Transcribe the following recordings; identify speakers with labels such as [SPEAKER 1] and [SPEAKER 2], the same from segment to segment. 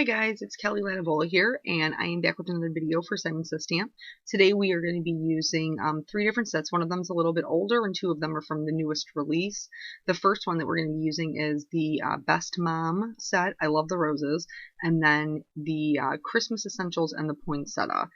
[SPEAKER 1] Hi guys, it's Kelly Latevola here, and I am back with another video for Simon Says Stamp. Today we are going to be using three different sets. One of them is a little bit older, and two of them are from the newest release. The first one that we're going to be using is the Best Mom set. I love the roses, and then the Christmas Essentials and the Poinsettia.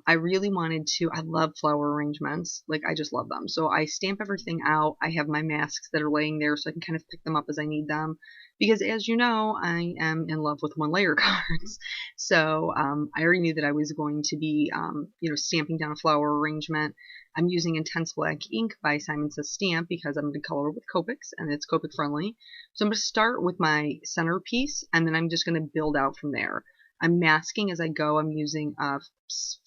[SPEAKER 1] I really wanted to, I love flower arrangements, like I just love them. So I stamp everything out. I have my masks that are laying there so I can kind of pick them up as I need them. Because as you know, I am in love with one layer cards. So I already knew that I was going to be, stamping down a flower arrangement. I'm using Intense Black ink by Simon Says Stamp because I'm going to color with Copics and it's Copic friendly. So I'm going to start with my centerpiece and then I'm just going to build out from there. I'm masking as I go. I'm using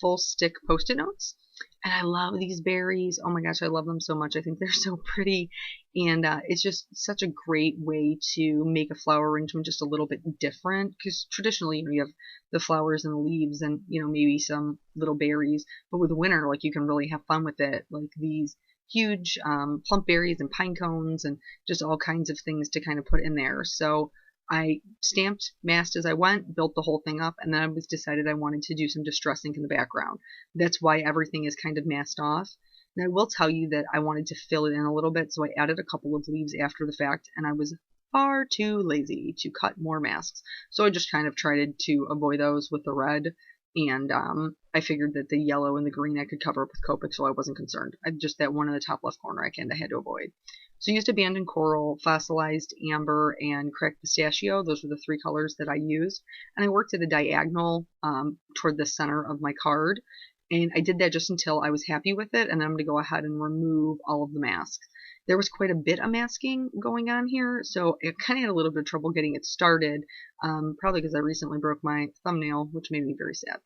[SPEAKER 1] full stick post-it notes. And I love these berries. Oh my gosh, I love them so much. I think they're so pretty. And it's just such a great way to make a flower arrangement just a little bit different. Because traditionally, you have the flowers and the leaves and, maybe some little berries. But with winter, you can really have fun with it. Like these huge plump berries and pine cones and just all kinds of things to kind of put in there. So I stamped, masked as I went, built the whole thing up, and then I decided I wanted to do some distress ink in the background. That's why everything is kind of masked off. And I will tell you that I wanted to fill it in a little bit, so I added a couple of leaves after the fact, and I was far too lazy to cut more masks. So I just kind of tried to avoid those with the red, and I figured that the yellow and the green I could cover up with Copic, so I wasn't concerned. Just that one in the top left corner I kind of had to avoid. So I used Abandoned Coral, Fossilized Amber, and Cracked Pistachio. Those were the three colors that I used. And I worked at a diagonal toward the center of my card. And I did that just until I was happy with it. And then I'm going to go ahead and remove all of the masks. There was quite a bit of masking going on here, so I kind of had a little bit of trouble getting it started. Probably because I recently broke my thumbnail, which made me very sad.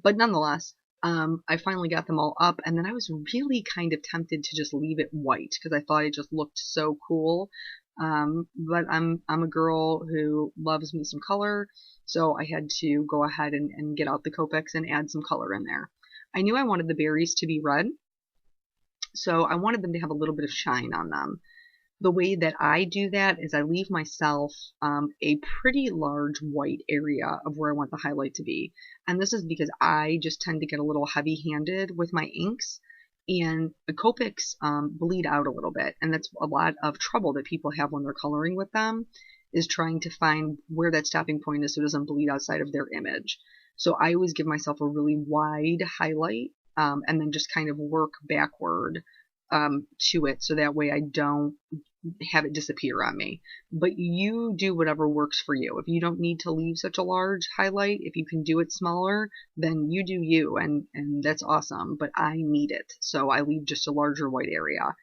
[SPEAKER 1] But nonetheless, I finally got them all up, and then I was really kind of tempted to just leave it white because I thought it just looked so cool. But I'm a girl who loves me some color, so I had to go ahead and get out the Copics and add some color in there. I knew I wanted the berries to be red, so I wanted them to have a little bit of shine on them. The way that I do that is I leave myself a pretty large white area of where I want the highlight to be. And this is because I just tend to get a little heavy-handed with my inks. And the Copics bleed out a little bit. And that's a lot of trouble that people have when they're coloring with them, is trying to find where that stopping point is so it doesn't bleed outside of their image. So I always give myself a really wide highlight and then just kind of work backward to it so that way I don't have it disappear on me. But you do whatever works for you. If you don't need to leave such a large highlight, if you can do it smaller, then you do you, and that's awesome. But I need it, so I leave just a larger white area.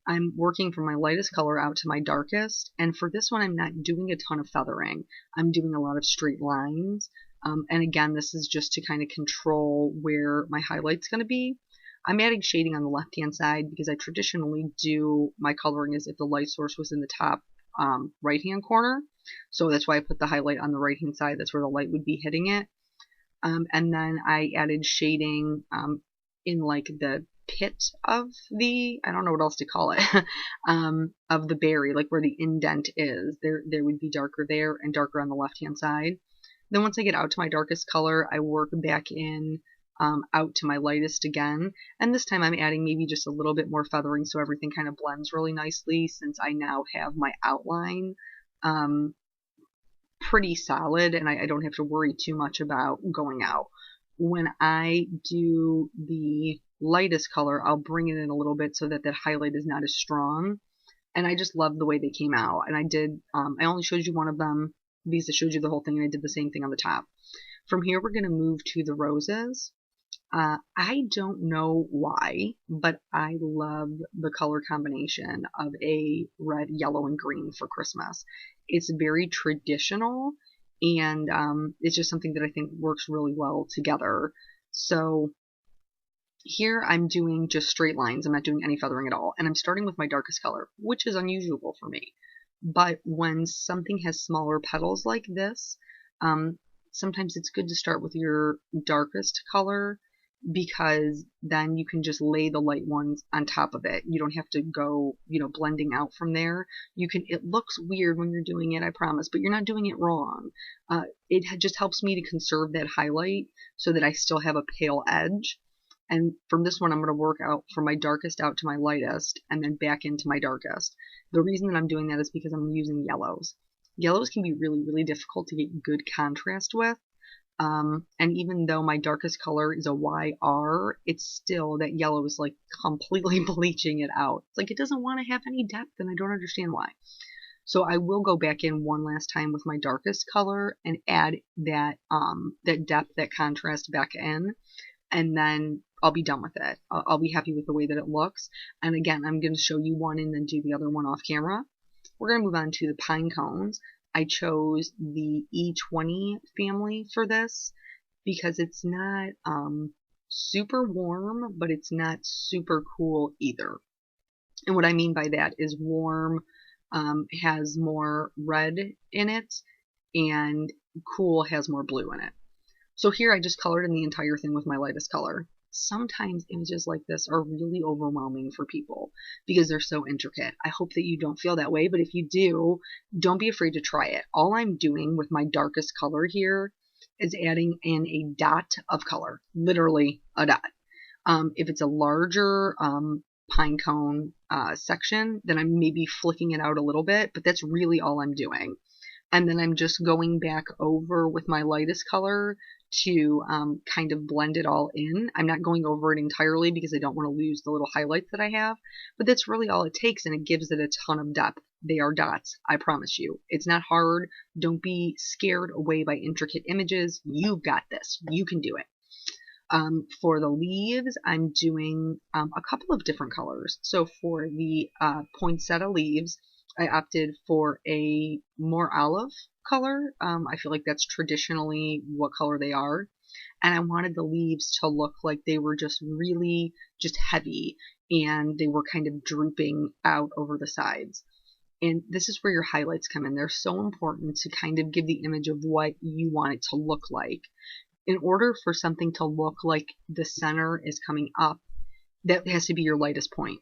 [SPEAKER 1] I'm working from my lightest color out to my darkest, and for this one I'm not doing a ton of feathering. I'm doing a lot of straight lines, and again, this is just to kind of control where my highlight's going to be. I'm adding shading on the left-hand side because I traditionally do my coloring as if the light source was in the top right-hand corner. So that's why I put the highlight on the right-hand side. That's where the light would be hitting it. And then I added shading in the pit of the, I don't know what else to call it, of the berry, like where the indent is. There would be darker there and darker on the left-hand side. Then once I get out to my darkest color, I work back in out to my lightest again, and this time I'm adding maybe just a little bit more feathering so everything kind of blends really nicely, since I now have my outline pretty solid and I don't have to worry too much about going out. When I do the lightest color, I'll bring it in a little bit so that that highlight is not as strong, and I just love the way they came out. And I did, I only showed you one of them because I showed you the whole thing, and I did the same thing on the top. From here we're going to move to the roses. I don't know why, but I love the color combination of a red, yellow, and green for Christmas. It's very traditional, and it's just something that I think works really well together. So here I'm doing just straight lines. I'm not doing any feathering at all, and I'm starting with my darkest color, which is unusual for me. But when something has smaller petals like this, sometimes it's good to start with your darkest color because then you can just lay the light ones on top of it. You don't have to go, blending out from there. It looks weird when you're doing it, I promise, but you're not doing it wrong. It just helps me to conserve that highlight so that I still have a pale edge. And from this one, I'm going to work out from my darkest out to my lightest and then back into my darkest. The reason that I'm doing that is because I'm using yellows. Yellows can be really, really difficult to get good contrast with. And even though my darkest color is a YR, it's still, that yellow is like completely bleaching it out. It's like it doesn't want to have any depth, and I don't understand why. So I will go back in one last time with my darkest color and add that depth, that contrast back in, and then I'll be done with it. I'll be happy with the way that it looks. And again, I'm going to show you one and then do the other one off camera. We're going to move on to the Pinecones. I chose the E20 family for this because it's not super warm, but it's not super cool either. And what I mean by that is warm has more red in it, and cool has more blue in it. So here I just colored in the entire thing with my lightest color. Sometimes images like this are really overwhelming for people because they're so intricate. I hope that you don't feel that way, but if you do, don't be afraid to try it. All I'm doing with my darkest color here is adding in a dot of color, literally a dot. If it's a larger pine cone section, then I'm maybe flicking it out a little bit, but that's really all I'm doing. And then I'm just going back over with my lightest color to kind of blend it all in. I'm not going over it entirely because I don't want to lose the little highlights that I have, but that's really all it takes, and it gives it a ton of depth. They are dots, I promise you. It's not hard. Don't be scared away by intricate images. You've got this. You can do it. For the leaves, I'm doing a couple of different colors. So for the Poinsettia Leaves, I opted for a more olive color. I feel like that's traditionally what color they are. And I wanted the leaves to look like they were just really just heavy, and they were kind of drooping out over the sides. And this is where your highlights come in. They're so important to kind of give the image of what you want it to look like. In order for something to look like the center is coming up, that has to be your lightest point.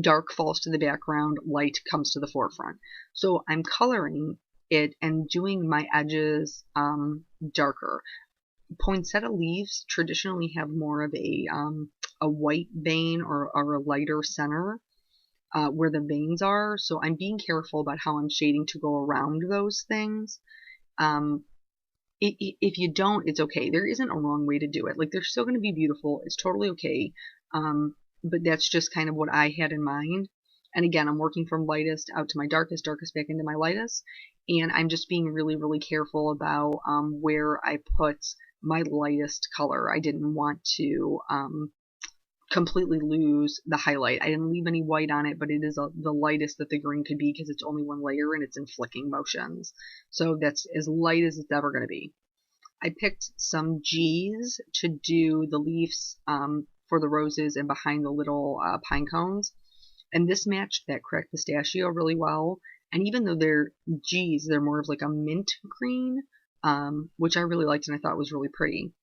[SPEAKER 1] Dark falls to the background, light comes to the forefront. So I'm coloring it and doing my edges darker. Poinsettia leaves traditionally have more of a white vein or a lighter center where the veins are. So I'm being careful about how I'm shading to go around those things. If you don't, it's okay. There isn't a wrong way to do it. Like, they're still going to be beautiful. It's totally okay. But that's just kind of what I had in mind. And again, I'm working from lightest out to my darkest, darkest back into my lightest. And I'm just being really, really careful about where I put my lightest color. I didn't want to completely lose the highlight. I didn't leave any white on it, but it is the lightest that the green could be because it's only one layer and it's in flicking motions. So that's as light as it's ever going to be. I picked some G's to do the leaves for the roses and behind the little pine cones. And this matched that cracked pistachio really well. And even though they're G's, they're more of like a mint green, which I really liked and I thought was really pretty.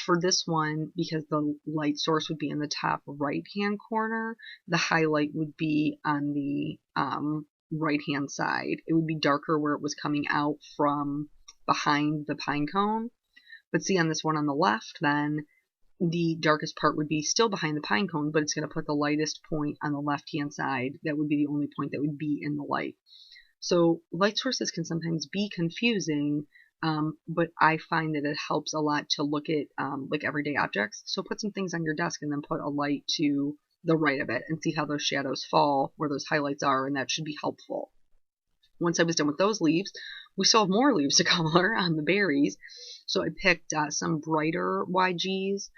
[SPEAKER 1] For this one, because the light source would be in the top right-hand corner, the highlight would be on the right-hand side. It would be darker where it was coming out from behind the pine cone. But see, on this one on the left, then, the darkest part would be still behind the pine cone, but it's going to put the lightest point on the left-hand side. That would be the only point that would be in the light. So light sources can sometimes be confusing, but I find that it helps a lot to look at like everyday objects. So put some things on your desk and then put a light to the right of it and see how those shadows fall where those highlights are, and that should be helpful. Once I was done with those leaves, we still have more leaves to color on the berries. So I picked some brighter YGs.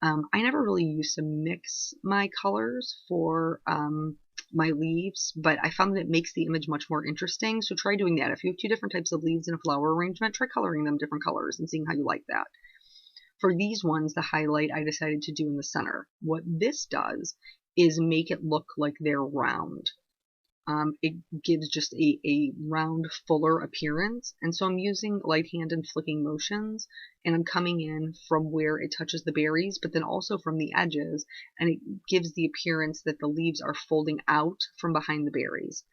[SPEAKER 1] I never really used to mix my colors for my leaves, but I found that it makes the image much more interesting. So try doing that. If you have two different types of leaves in a flower arrangement, try coloring them different colors and seeing how you like that. For these ones, the highlight I decided to do in the center. What this does is make it look like they're round. It gives just a round, fuller appearance. And so I'm using light hand and flicking motions, and I'm coming in from where it touches the berries, but then also from the edges, and it gives the appearance that the leaves are folding out from behind the berries.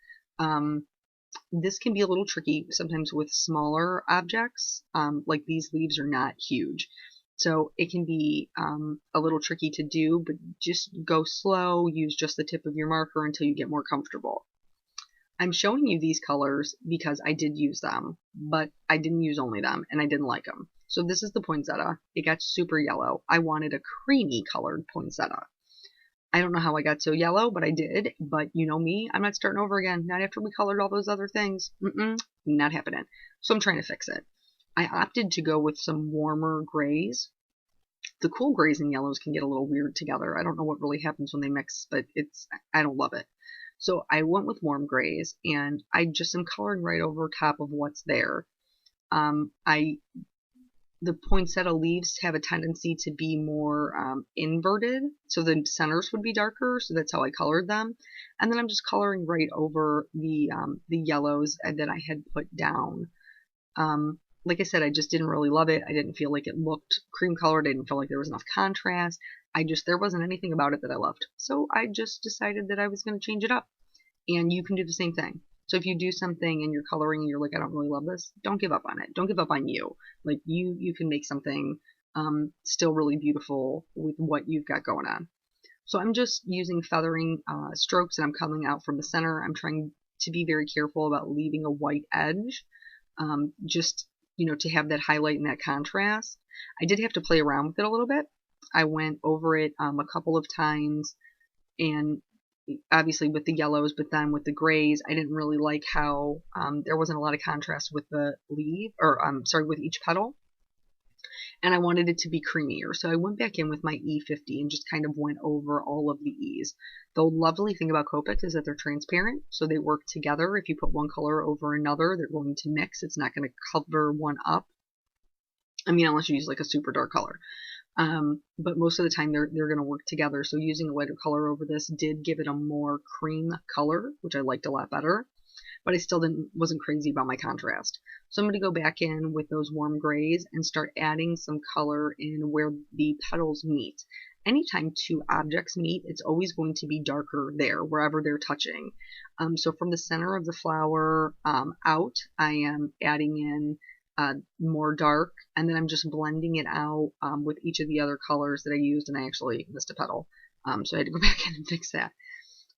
[SPEAKER 1] This can be a little tricky sometimes with smaller objects, like these leaves are not huge. So it can be a little tricky to do, but just go slow, use just the tip of your marker until you get more comfortable. I'm showing you these colors because I did use them, but I didn't use only them, and I didn't like them. So this is the poinsettia. It got super yellow. I wanted a creamy colored poinsettia. I don't know how I got so yellow, but I did. But you know me, I'm not starting over again. Not after we colored all those other things. Not happening. So I'm trying to fix it. I opted to go with some warmer grays. The cool grays and yellows can get a little weird together. I don't know what really happens when they mix, but I don't love it. So I went with warm grays, and I just am coloring right over top of what's there. The poinsettia leaves have a tendency to be more inverted, so the centers would be darker, so that's how I colored them. And then I'm just coloring right over the yellows that I had put down. Like I said, I just didn't really love it. I didn't feel like it looked cream colored. I didn't feel like there was enough contrast. There wasn't anything about it that I loved. So I just decided that I was going to change it up. And you can do the same thing. So if you do something and you're coloring and you're like, I don't really love this, don't give up on it. Don't give up on you. Like you can make something still really beautiful with what you've got going on. So I'm just using feathering strokes, and I'm coming out from the center. I'm trying to be very careful about leaving a white edge, just, to have that highlight and that contrast. I did have to play around with it a little bit. I went over it a couple of times, and obviously with the yellows, but then with the grays, I didn't really like how there wasn't a lot of contrast with the leaf, or with each petal. And I wanted it to be creamier. So I went back in with my E50 and just kind of went over all of the E's. The lovely thing about Copic is that they're transparent, so they work together. If you put one color over another, they're going to mix. It's not going to cover one up. I mean, unless you use like a super dark color. But most of the time they're going to work together. So using a lighter color over this did give it a more cream color, which I liked a lot better. But I still wasn't crazy about my contrast. So I'm going to go back in with those warm grays and start adding some color in where the petals meet. Anytime two objects meet, it's always going to be darker there, wherever they're touching. So from the center of the flower out, I am adding in more dark, and then I'm just blending it out with each of the other colors that I used, and I actually missed a petal, so I had to go back in and fix that.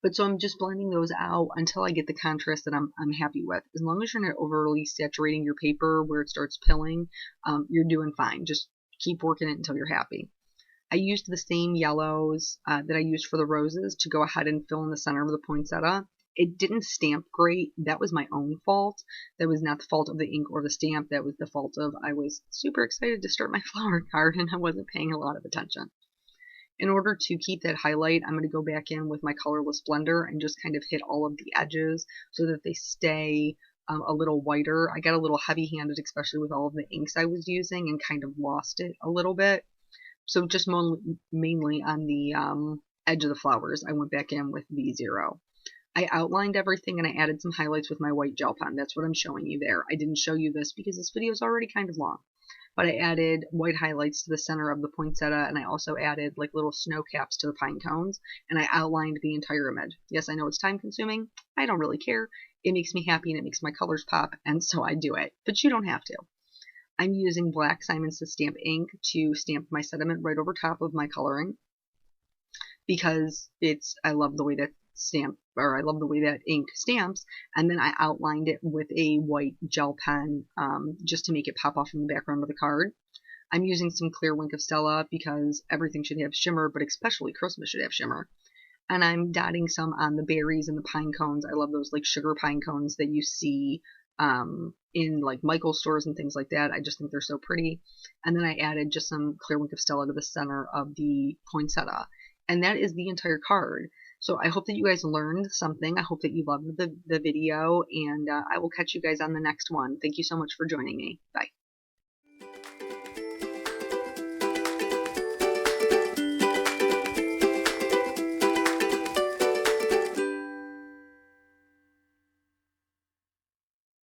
[SPEAKER 1] But so I'm just blending those out until I get the contrast that I'm happy with. As long as you're not overly saturating your paper where it starts pilling, you're doing fine. Just keep working it until you're happy. I used the same yellows that I used for the roses to go ahead and fill in the center of the poinsettia. It didn't stamp great. That was my own fault. That was not the fault of the ink or the stamp. That was the fault of I was super excited to start my flower garden. I wasn't paying a lot of attention. In order to keep that highlight, I'm going to go back in with my colorless blender and just kind of hit all of the edges so that they stay a little whiter. I got a little heavy-handed, especially with all of the inks I was using, and kind of lost it a little bit. So just mainly on the edge of the flowers, I went back in with V0. I outlined everything and I added some highlights with my white gel pen. That's what I'm showing you there. I didn't show you this because this video is already kind of long. But I added white highlights to the center of the poinsettia, and I also added like little snow caps to the pine cones, and I outlined the entire image. Yes, I know it's time consuming. I don't really care. It makes me happy and it makes my colors pop, and so I do it. But you don't have to. I'm using black Simon Says Stamp ink to stamp my sediment right over top of my coloring because I love the way that ink stamps, and then I outlined it with a white gel pen just to make it pop off from the background of the card. I'm using some clear Wink of Stella because everything should have shimmer, but especially Christmas should have shimmer. And I'm dotting some on the berries and the pine cones. I love those like sugar pine cones that you see in like Michael's stores and things like that. I just think they're so pretty. And then I added just some clear Wink of Stella to the center of the poinsettia. And that is the entire card. So I hope that you guys learned something. I hope that you loved the video, and I will catch you guys on the next one. Thank you so much for joining me. Bye.